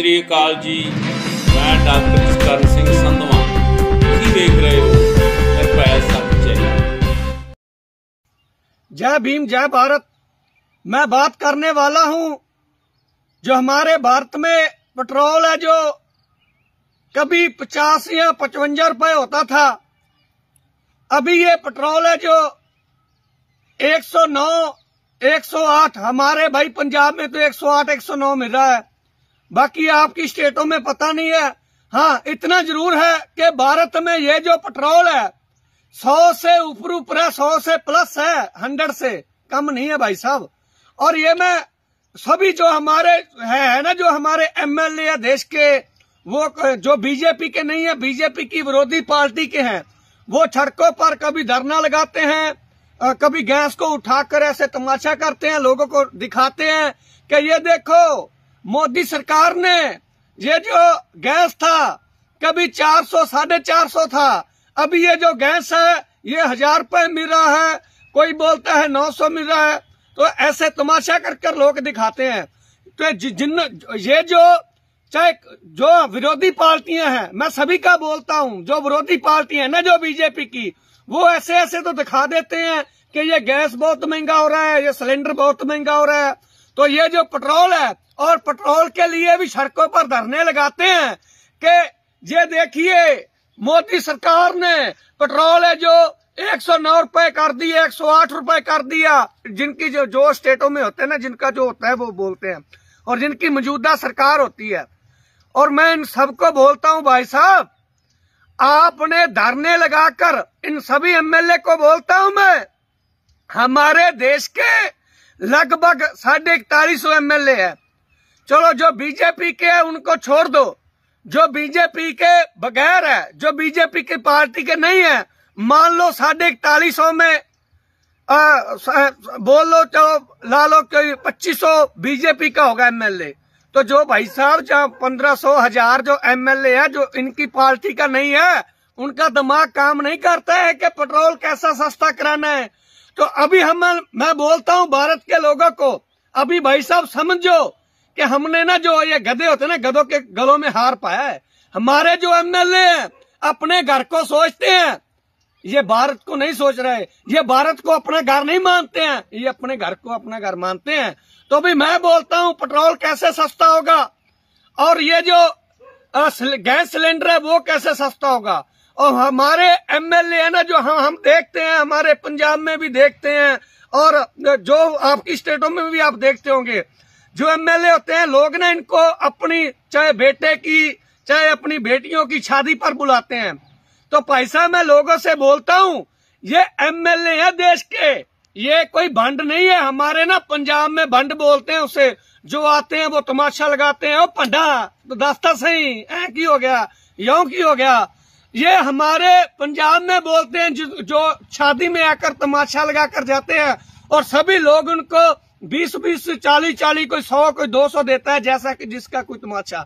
श्री अकाल जी, मैं डॉक्टर जसकरण सिंह संधवा। तुसीं देख रहे हो निरभय सच। जय भीम, जय भारत। मैं बात करने वाला हूं जो हमारे भारत में पेट्रोल है, जो कभी 50 या 55 रुपए होता था, अभी ये पेट्रोल है जो 109, 108। हमारे भाई पंजाब में तो 108, 109 मिल रहा है, बाकी आपकी स्टेटों में पता नहीं है। हाँ, इतना जरूर है कि भारत में ये जो पेट्रोल है 100 से ऊपर है, 100 से प्लस है, 100 से कम नहीं है भाई साहब। और ये मैं सभी जो हमारे है ना, जो हमारे एमएलए है देश के, वो जो बीजेपी के नहीं है, बीजेपी की विरोधी पार्टी के हैं, वो सड़कों पर कभी धरना लगाते हैं, कभी गैस को उठाकर ऐसे तमाशा करते हैं, लोगों को दिखाते हैं कि ये देखो मोदी सरकार ने ये जो गैस था कभी 400, 450 था, अभी ये जो गैस है ये 1000 रुपए मिल रहा है, कोई बोलता है 900 मिल रहा है। तो ऐसे तमाशा कर लोग दिखाते हैं। तो ये जो चाहे जो विरोधी पार्टियां हैं, मैं सभी का बोलता हूं, जो विरोधी पार्टियां हैं ना, जो बीजेपी की, वो ऐसे ऐसे तो दिखा देते हैं कि ये गैस बहुत महंगा हो रहा है, ये सिलेंडर बहुत महंगा हो रहा है। तो ये जो पेट्रोल है, और पेट्रोल के लिए भी सड़कों पर धरने लगाते हैं कि ये देखिए मोदी सरकार ने पेट्रोल है जो 109 रुपए कर दिया, 108 रुपए कर दिया। जिनकी जो स्टेटों में होते हैं ना, जिनका जो होता है वो बोलते हैं, और जिनकी मौजूदा सरकार होती है। और मैं इन सबको बोलता हूं भाई साहब, आपने धरने लगाकर इन सभी एमएलए को बोलता हूं मैं, हमारे देश के लगभग 4150 एमएलए है। चलो जो बीजेपी के है उनको छोड़ दो, जो बीजेपी के बगैर है, जो बीजेपी की पार्टी के नहीं है, मान लो 4150 में बोल लो, चलो ला लो कि 2500 बीजेपी का होगा एमएलए। तो जो भाई साहब जहाँ 1500, 1000 जो एमएलए है जो इनकी पार्टी का नहीं है, उनका दिमाग काम नहीं करता है कि पेट्रोल कैसा सस्ता कराना है। तो अभी मैं बोलता हूँ भारत के लोगों को, अभी भाई साहब समझो कि हमने ना जो ये गधे होते ना, गधों के गलों में हार पाया है। हमारे जो एमएलए हैं अपने घर को सोचते हैं, ये भारत को नहीं सोच रहे, ये भारत को अपना घर नहीं मानते हैं, ये अपने घर को अपना घर मानते हैं। तो भी मैं बोलता हूं पेट्रोल कैसे सस्ता होगा, और ये जो गैस सिलेंडर है वो कैसे सस्ता होगा। और हमारे एमएलए है ना, जो हम देखते हैं, हमारे पंजाब में भी देखते हैं, और जो आपकी स्टेटों में भी आप देखते होंगे, जो एमएलए होते हैं लोग ना इनको अपनी चाहे बेटे की चाहे अपनी बेटियों की शादी पर बुलाते हैं। तो भाई साहब मैं लोगों से बोलता हूं, ये एमएलए है देश के, ये कोई भंड नहीं है। हमारे ना पंजाब में भंड बोलते हैं उसे, जो आते हैं वो तमाशा लगाते हैं, ओ भंडा तो दस्ता सही ऐ की हो गया, यों की हो गया। ये हमारे पंजाब में बोलते हैं जो शादी में आकर तमाशा लगा कर जाते हैं, और सभी लोग उनको 20-20, 40-40, कोई 100, कोई 200 देता है, जैसा कि जिसका कोई तमाशा।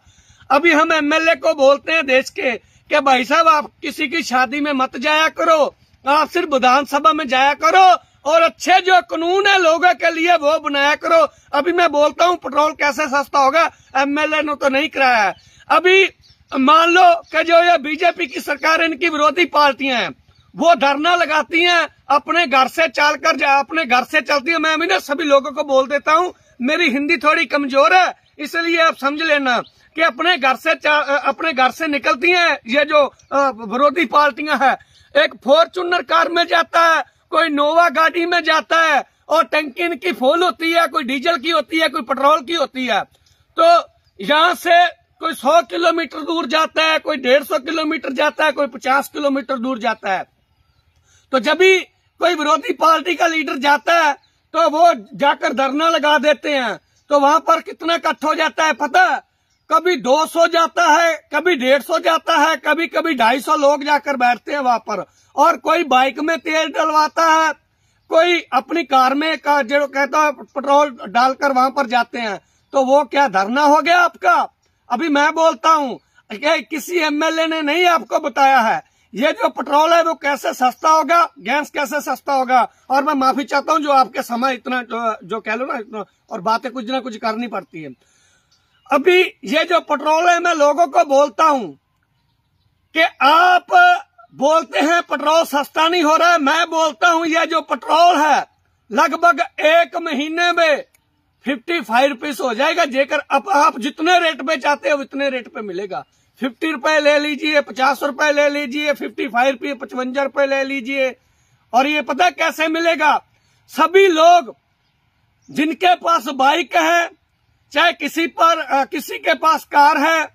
अभी हम एमएलए को बोलते हैं देश के कि भाई साहब आप किसी की शादी में मत जाया करो, आप सिर्फ विधानसभा में जाया करो, और अच्छे जो कानून है लोगों के लिए वो बनाया करो। अभी मैं बोलता हूँ पेट्रोल कैसे सस्ता होगा, एमएलए ने तो नहीं कराया है। अभी मान लो कि जो ये बीजेपी की सरकार, इनकी विरोधी पार्टियां हैं, वो धरना लगाती हैं, अपने घर से अपने घर से चलती है। मैं भी ना सभी लोगों को बोल देता हूँ, मेरी हिंदी थोड़ी कमजोर है, इसलिए आप समझ लेना कि अपने घर से निकलती हैं ये जो विरोधी पार्टियां हैं। एक फॉर्च्यूनर कार में जाता है, कोई नोवा गाड़ी में जाता है, और टंकी इनकी फुल होती है, कोई डीजल की होती है, कोई पेट्रोल की होती है। तो यहाँ से कोई 100 किलोमीटर दूर जाता है, कोई 150 किलोमीटर जाता है, कोई 50 किलोमीटर दूर जाता है। तो जब भी कोई विरोधी पार्टी का लीडर जाता है तो वो जाकर धरना लगा देते हैं। तो वहां पर कितना इकट्ठ हो जाता है पता है? कभी 200 जाता है, कभी 150 जाता है, कभी कभी 250 लोग जाकर बैठते हैं वहां पर। और कोई बाइक में तेल डलवाता है, कोई अपनी कार में जो कहता है पेट्रोल डालकर वहां पर जाते हैं। तो वो क्या धरना हो गया आपका? अभी मैं बोलता हूँ कि किसी एमएलए ने नहीं आपको बताया है ये जो पेट्रोल है वो कैसे सस्ता होगा, गैस कैसे सस्ता होगा। और मैं माफी चाहता हूँ जो आपके समय इतना जो कह लो ना इतना, और बातें कुछ ना कुछ करनी पड़ती है। अभी ये जो पेट्रोल है, मैं लोगों को बोलता हूं कि आप बोलते हैं पेट्रोल सस्ता नहीं हो रहा है। मैं बोलता हूं ये जो पेट्रोल है लगभग 1 महीने में 55 रुपीस हो जाएगा। जेकर अब आप जितने रेट पे चाहते हो उतने रेट पे मिलेगा। 50 रुपए ले लीजिए, 50 रुपए ले लीजिए, 55 रुपये, 55 रुपए ले लीजिए। और ये पता कैसे मिलेगा? सभी लोग जिनके पास बाइक है, चाहे किसी के पास कार है,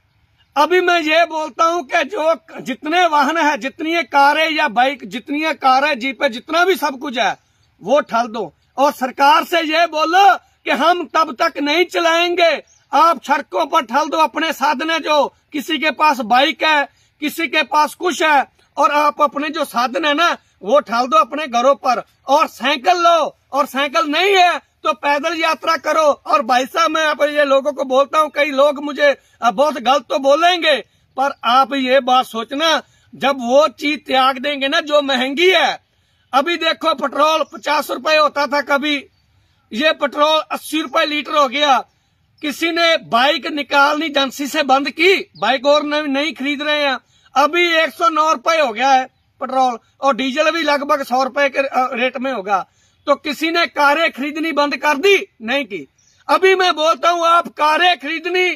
अभी मैं ये बोलता हूं कि जो जितने वाहन है, जितनी कारें या बाइक, जितनी कारें, जीपें, जितना भी सब कुछ है वो ठल दो और सरकार से ये बोलो कि हम तब तक नहीं चलाएंगे। आप सड़कों पर ठल दो अपने साधन है, जो किसी के पास बाइक है, किसी के पास कुछ है, और आप अपने जो साधन है ना वो ठल दो अपने घरों पर। और साइकिल लो, और साइकिल नहीं है तो पैदल यात्रा करो। और भाई साहब, मैं आप ये लोगों को बोलता हूं, कई लोग मुझे बहुत गलत तो बोलेंगे, पर आप ये बात सोचना, जब वो चीज त्याग देंगे ना जो महंगी है। अभी देखो पेट्रोल 50 रुपए होता था कभी, ये पेट्रोल 80 रुपए लीटर हो गया। किसी ने बाइक निकालनी एजेंसी से बंद की, बाइक और नहीं खरीद रहे हैं। अभी 109 रुपए हो गया है पेट्रोल, और डीजल भी लगभग 100 रुपए के रेट में होगा। तो किसी ने कारें खरीदनी बंद कर दी? नहीं की। अभी मैं बोलता हूं, आप कारें खरीदनी,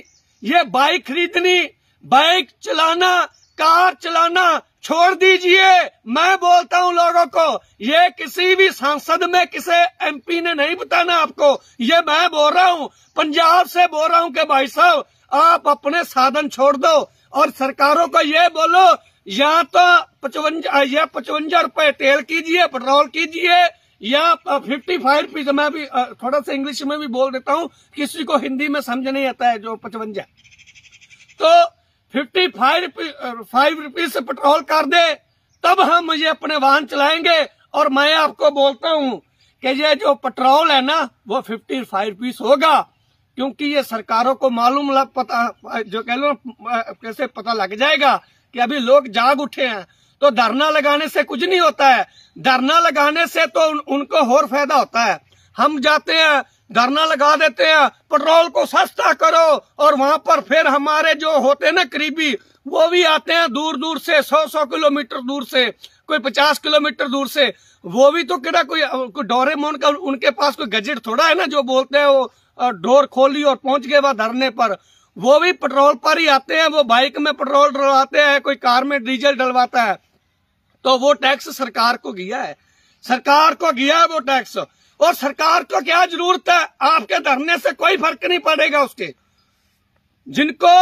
ये बाइक खरीदनी, बाइक चलाना, कार चलाना छोड़ दीजिए। मैं बोलता हूं लोगों को, ये किसी भी सांसद में किसी एमपी ने नहीं बताना आपको, ये मैं बोल रहा हूं, पंजाब से बोल रहा हूं कि भाई साहब आप अपने साधन छोड़ दो और सरकारों को ये बोलो, या तो 55 रुपए तेल कीजिए, पेट्रोल कीजिए, या 55 रुपीज। मैं भी थोड़ा सा इंग्लिश में भी बोल देता हूं, किसी को हिंदी में समझ नहीं आता है जो 55, तो 55 रुपीज से पेट्रोल कर दे, तब हम ये अपने वाहन चलाएंगे। और मैं आपको बोलता हूं कि ये जो पेट्रोल है ना वो 55 रुपीज होगा, क्योंकि ये सरकारों को मालूम पता, जो कह लो कैसे पता लग जाएगा कि अभी लोग जाग उठे हैं। तो धरना लगाने से कुछ नहीं होता है, धरना लगाने से तो उनको और फायदा होता है। हम जाते हैं, धरना लगा देते हैं, पेट्रोल को सस्ता करो, और वहां पर फिर हमारे जो होते हैं ना करीबी, वो भी आते हैं दूर दूर से, 100 किलोमीटर दूर से, कोई 50 किलोमीटर दूर से। वो भी तो क्या कोई डोरेमोन का उनके पास कोई गजेट थोड़ा है ना, जो बोलते हैं वो डोर खोली और पहुंच गए वहां धरने पर। वो भी पेट्रोल पर ही आते हैं, वो बाइक में पेट्रोल डलवाते हैं, कोई कार में डीजल डलवाता है। तो वो टैक्स सरकार को गया है, सरकार को गया है वो टैक्स। और सरकार को क्या जरूरत है, आपके धरने से कोई फर्क नहीं पड़ेगा उसके। जिनको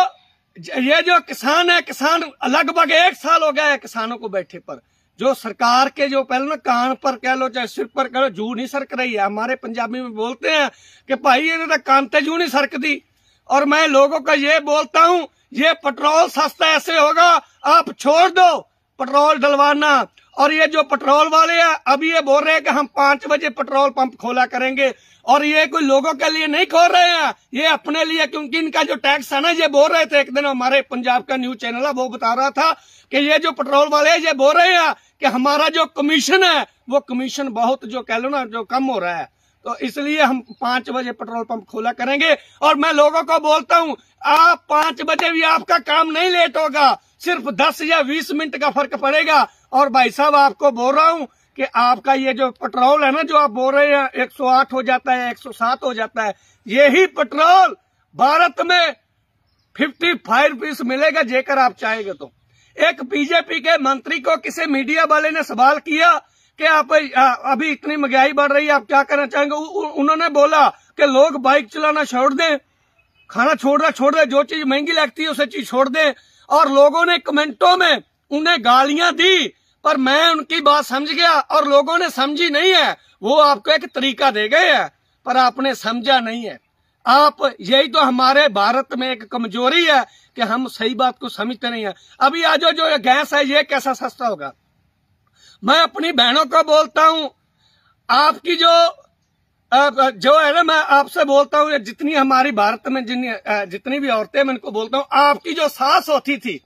ये जो किसान है, किसान लगभग 1 साल हो गया है किसानों को बैठे पर, जो सरकार के जो पहले ना कान पर कह लो चाहे सिर पर कह लो, जू नहीं सरक रही है। हमारे पंजाबी में बोलते हैं कि भाई ये कान पे जू नहीं सरक दी। और मैं लोगों को ये बोलता हूं, ये पेट्रोल सस्ता ऐसे होगा, आप छोड़ दो पेट्रोल डलवाना। और ये जो पेट्रोल वाले हैं अभी ये बोल रहे हैं कि हम 5 बजे पेट्रोल पंप खोला करेंगे, और ये कोई लोगों के लिए नहीं खोल रहे हैं, ये अपने लिए, क्योंकि इनका जो टैक्स है ना, ये बोल रहे थे एक दिन हमारे पंजाब का न्यूज चैनल है वो बता रहा था कि ये जो पेट्रोल वाले हैं ये बोल रहे हैं कि हमारा जो कमीशन है वो कमीशन बहुत जो कह लो ना जो कम हो रहा है, तो इसलिए हम 5 बजे पेट्रोल पंप खोला करेंगे। और मैं लोगों को बोलता हूं, आप 5 बजे भी आपका काम नहीं लेट होगा, सिर्फ 10 या 20 मिनट का फर्क पड़ेगा। और भाई साहब आपको बोल रहा हूं कि आपका ये जो पेट्रोल है ना, जो आप बोल रहे हैं 108 हो जाता है, 107 हो जाता है, यही पेट्रोल भारत में 55 रुपीज मिलेगा जेकर आप चाहेंगे तो। एक बीजेपी के मंत्री को किसी मीडिया वाले ने सवाल किया कि आप अभी इतनी महंगाई बढ़ रही है, आप क्या करना चाहेंगे? उन्होंने बोला कि लोग बाइक चलाना छोड़ दें, खाना छोड़ दें, जो चीज महंगी लगती है उसे चीज छोड़ दें। और लोगों ने कमेंटों में उन्हें गालियां दी, पर मैं उनकी बात समझ गया और लोगों ने समझी नहीं है। वो आपको एक तरीका दे गए हैं पर आपने समझा नहीं है। आप यही तो हमारे भारत में एक कमजोरी है कि हम सही बात को समझते नहीं है। अभी आज जो गैस है ये कैसा सस्ता होगा? मैं अपनी बहनों को बोलता हूं, आपकी जो है ना, मैं आपसे बोलता हूं, जितनी हमारी भारत में जितनी भी औरतें, मैं इनको बोलता हूं, आपकी जो सास होती थी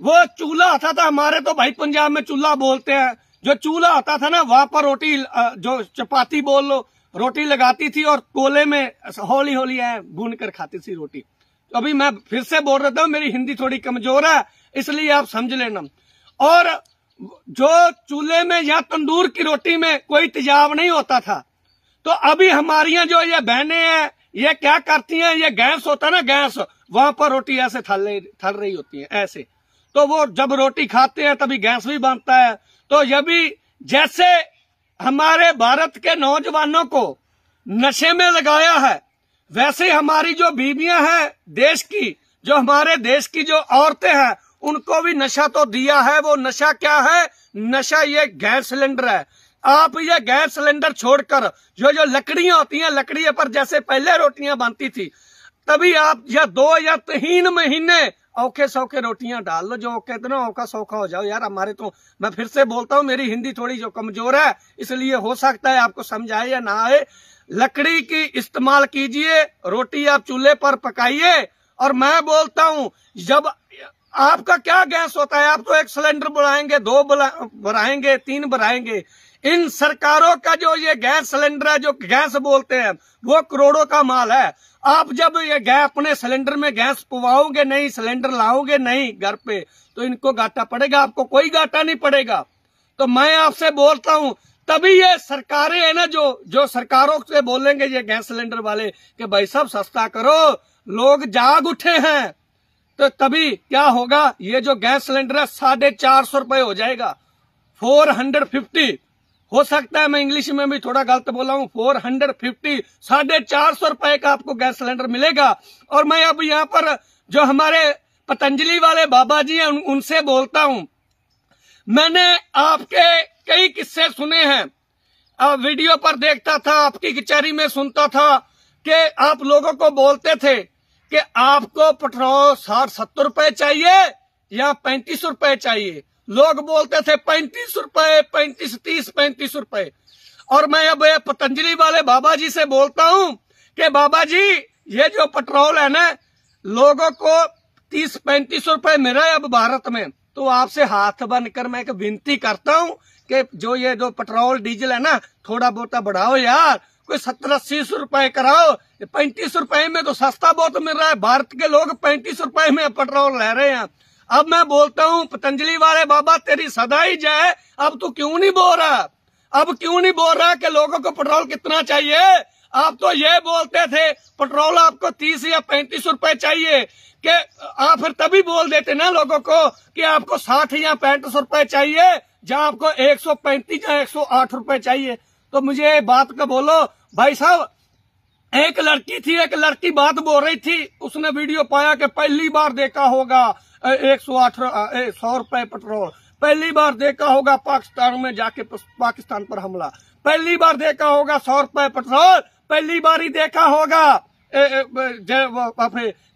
वो चूल्हा आता था, हमारे तो भाई पंजाब में चूल्हा बोलते हैं, जो चूल्हा आता था ना वहां पर रोटी, जो चपाती बोल लो, रोटी लगाती थी और कोले में हौली हौली भून कर खाती थी रोटी। अभी मैं फिर से बोल रहा हूं, मेरी हिंदी थोड़ी कमजोर है, इसलिए आप समझ लेना। और जो चूल्हे में या तंदूर की रोटी में कोई तेजाब नहीं होता था, तो अभी हमारी जो ये बहनें हैं ये क्या करती हैं, ये गैस होता है ना, गैस, वहां पर रोटी ऐसे थल रही होती है ऐसे, तो वो जब रोटी खाते हैं तभी गैस भी बनता है। तो ये भी जैसे हमारे भारत के नौजवानों को नशे में लगाया है, वैसे हमारी जो बीवियां हैं देश की, जो हमारे देश की जो औरतें हैं, उनको भी नशा तो दिया है। वो नशा क्या है? नशा ये गैस सिलेंडर है। आप ये गैस सिलेंडर छोड़कर जो लकड़ियां होती हैं, लकड़ी पर जैसे पहले रोटियां बनती थी, तभी आप या 2 या 3 महीने औखे सौखे रोटियां डाल लो, जो कितना औखा सौखा हो जाओ यार। हमारे तो, मैं फिर से बोलता हूँ, मेरी हिंदी थोड़ी जो कमजोर है, इसलिए हो सकता है आपको समझ आए या ना आए। लकड़ी की इस्तेमाल कीजिए, रोटी आप चूल्हे पर पकाइए। और मैं बोलता हूँ, जब आपका क्या गैस होता है, आप तो 1 सिलेंडर बढ़ाएंगे, 2 बढ़ाएंगे, 3 बढ़ाएंगे। इन सरकारों का जो ये गैस सिलेंडर है, जो गैस बोलते हैं, वो करोड़ों का माल है। आप जब ये गैस अपने सिलेंडर में गैस पवाओगे नहीं, सिलेंडर लाओगे नहीं घर पे, तो इनको घाटा पड़ेगा, आपको कोई घाटा नहीं पड़ेगा। तो मैं आपसे बोलता हूं, तभी ये सरकारें है ना, जो सरकारों से बोलेंगे ये गैस सिलेंडर वाले कि भाई साहब सस्ता करो, लोग जाग उठे हैं, तो तभी क्या होगा, ये जो गैस सिलेंडर है 450 रुपए हो जाएगा, 450। हो सकता है मैं इंग्लिश में भी थोड़ा गलत बोला हूं, 450, 450 रुपए का आपको गैस सिलेंडर मिलेगा। और मैं अब यहाँ पर जो हमारे पतंजलि वाले बाबा जी हैं उनसे बोलता हूं, मैंने आपके कई किस्से सुने हैं, वीडियो पर देखता था, आपकी कचहरी में सुनता था कि आप लोगों को बोलते थे कि आपको पेट्रोल 60-70 रुपए चाहिए या 35 रुपए चाहिए। लोग बोलते थे 35 रुपए, 35 रुपए। और मैं अब पतंजलि वाले बाबा जी से बोलता हूं कि बाबा जी, ये जो पेट्रोल है ना, लोगों को 30-35 रुपए मिल रहा है अब भारत में, तो आपसे हाथ बनकर मैं एक विनती करता हूं कि जो पेट्रोल डीजल है ना, थोड़ा बहुत बढ़ाओ यार, कोई 70-80 रुपए कराओ। 35 रुपए में तो सस्ता बहुत मिल रहा है, भारत के लोग 35 रुपए में पेट्रोल ले रहे हैं। अब मैं बोलता हूं, पतंजलि वाले बाबा तेरी सदा ही जय, अब तू क्यों नहीं बोल रहा, अब क्यों नहीं बोल रहा कि लोगों को पेट्रोल कितना चाहिए? आप तो ये बोलते थे पेट्रोल आपको 30 या 35 रुपए चाहिए, कि आप फिर तभी बोल देते ना लोगों को कि आपको 60 या 65 रुपए चाहिए, जहां आपको 135 या 108 रुपए चाहिए। तो मुझे बात का बोलो भाई साहब। एक लड़की थी, एक लड़की बात बोल रही थी, उसने वीडियो पाया कि पहली बार देखा होगा 100 रुपए पेट्रोल, पहली बार देखा होगा पाकिस्तान में जाके पाकिस्तान पर हमला, पहली बार देखा होगा 100 रुपए पेट्रोल, पहली बार ही देखा होगा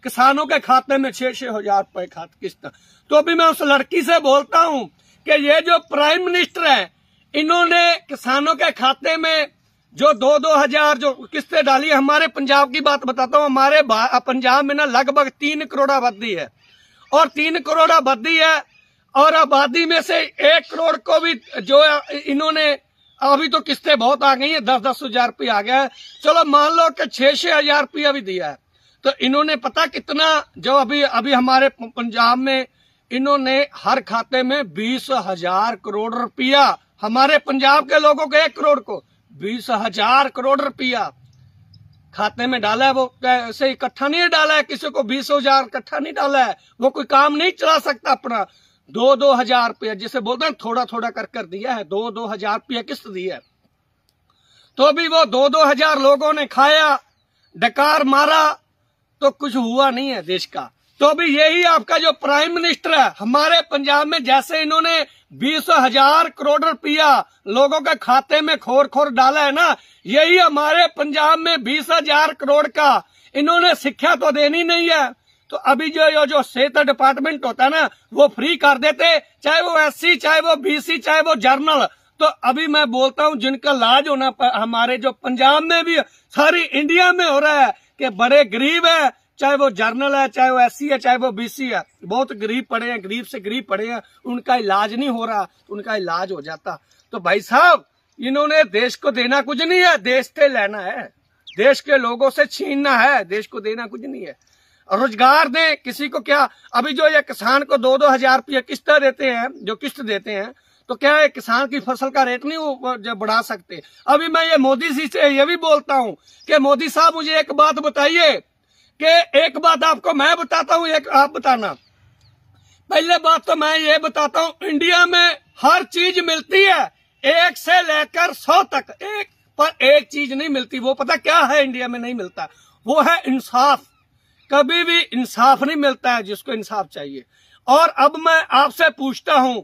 किसानों के खाते में 6-6 हजार रुपए खाते किस्त। तो अभी मैं उस लड़की से बोलता हूं कि ये जो प्राइम मिनिस्टर है, इन्होंने किसानों के खाते में जो 2-2 हजार जो किस्तें डाली है। हमारे पंजाब की बात बताता हूँ, हमारे पंजाब में ना लगभग 3 करोड़ आबादी है, और 3 करोड़ आबादी है, और आबादी में से 1 करोड़ को भी जो इन्होंने, अभी तो किस्तें बहुत आ गई है, 10-10 हजार रुपया आ गया है, चलो मान लो कि 6-6 हजार रुपया भी दिया है, तो इन्होंने पता कितना, जो अभी हमारे पंजाब में इन्होंने हर खाते में 20,000 करोड़ रुपया, हमारे पंजाब के लोगों को 1 करोड़ को 20,000 करोड़ रुपया खाते में डाला है। वो ऐसे इकट्ठा नहीं डाला है, किसी को 20,000 इकट्ठा नहीं डाला है, वो कोई काम नहीं चला सकता अपना। 2-2 हजार रुपया, जिसे बोलते हैं थोड़ा थोड़ा कर दिया है, 2-2 हजार रुपया किस्त दिया है। तो अभी वो 2-2 हजार लोगों ने खाया, डकार मारा, तो कुछ हुआ नहीं है देश का। तो अभी यही आपका जो प्राइम मिनिस्टर है हमारे पंजाब में, जैसे इन्होंने 20,000 करोड़ रुपया लोगों के खाते में खोर डाला है ना, यही हमारे पंजाब में 20,000 करोड़ का इन्होंने शिक्षा तो देनी नहीं है। तो अभी जो सेहत डिपार्टमेंट होता है ना, वो फ्री कर देते, चाहे वो SC, चाहे वो BC, चाहे वो जर्नल। तो अभी मैं बोलता हूँ, जिनका इलाज होना हमारे जो पंजाब में भी, सारी इंडिया में हो रहा है कि बड़े गरीब है, चाहे वो जर्नल है, चाहे वो SC है, चाहे वो BC है, बहुत गरीब पड़े हैं, गरीब से गरीब पड़े हैं, उनका इलाज नहीं हो रहा, उनका इलाज हो जाता। तो भाई साहब, इन्होंने देश को देना कुछ नहीं है, देश से लेना है, देश के लोगों से छीनना है, देश को देना कुछ नहीं है। रोजगार दें किसी को। क्या अभी जो ये किसान को 2-2 हजार रुपये किस्त देते हैं, जो किस्त देते हैं, तो क्या है किसान की फसल का रेट नहीं वो बढ़ा सकते? अभी मैं ये मोदी जी से ये भी बोलता हूं कि मोदी साहब मुझे एक बात बताइए, कि एक बात आपको मैं बताता हूं, एक आप बताना। पहले बात तो मैं ये बताता हूं, इंडिया में हर चीज मिलती है 1 से लेकर 100 तक, पर एक चीज नहीं मिलती। वो पता क्या है इंडिया में नहीं मिलता? वो है इंसाफ। कभी भी इंसाफ नहीं मिलता है जिसको इंसाफ चाहिए। और अब मैं आपसे पूछता हूं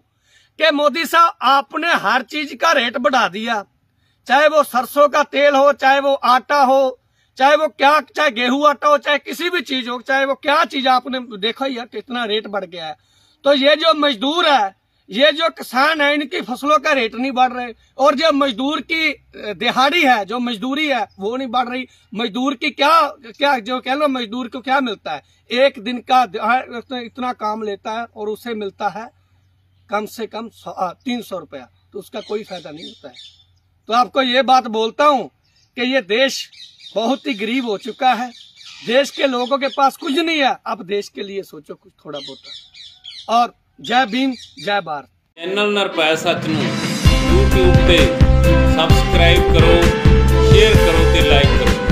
कि मोदी साहब आपने हर चीज का रेट बढ़ा दिया, चाहे वो सरसों का तेल हो, चाहे वो आटा हो, चाहे वो क्या, चाहे गेहूं आटा हो, चाहे किसी भी चीज हो, चाहे वो क्या चीज, आपने देखा ही है कितना रेट बढ़ गया है। तो ये जो मजदूर है, ये जो किसान है, इनकी फसलों का रेट नहीं बढ़ रहे, और जो मजदूर की दिहाड़ी है, जो मजदूरी है, वो नहीं बढ़ रही। मजदूर की क्या जो कह लो, मजदूर को क्या मिलता है? एक दिन का इतना काम लेता है और उसे मिलता है कम से कम 300 रुपया, तो उसका कोई फायदा नहीं होता है। तो आपको ये बात बोलता हूं कि ये देश बहुत ही गरीब हो चुका है, देश के लोगों के पास कुछ नहीं है। अब देश के लिए सोचो कुछ थोड़ा बहुत। और जय भीम, जय भारत। चैनल निरभय सच नूं YouTube पे सबसक्राइब करो, शेयर करो ते लाइक करो।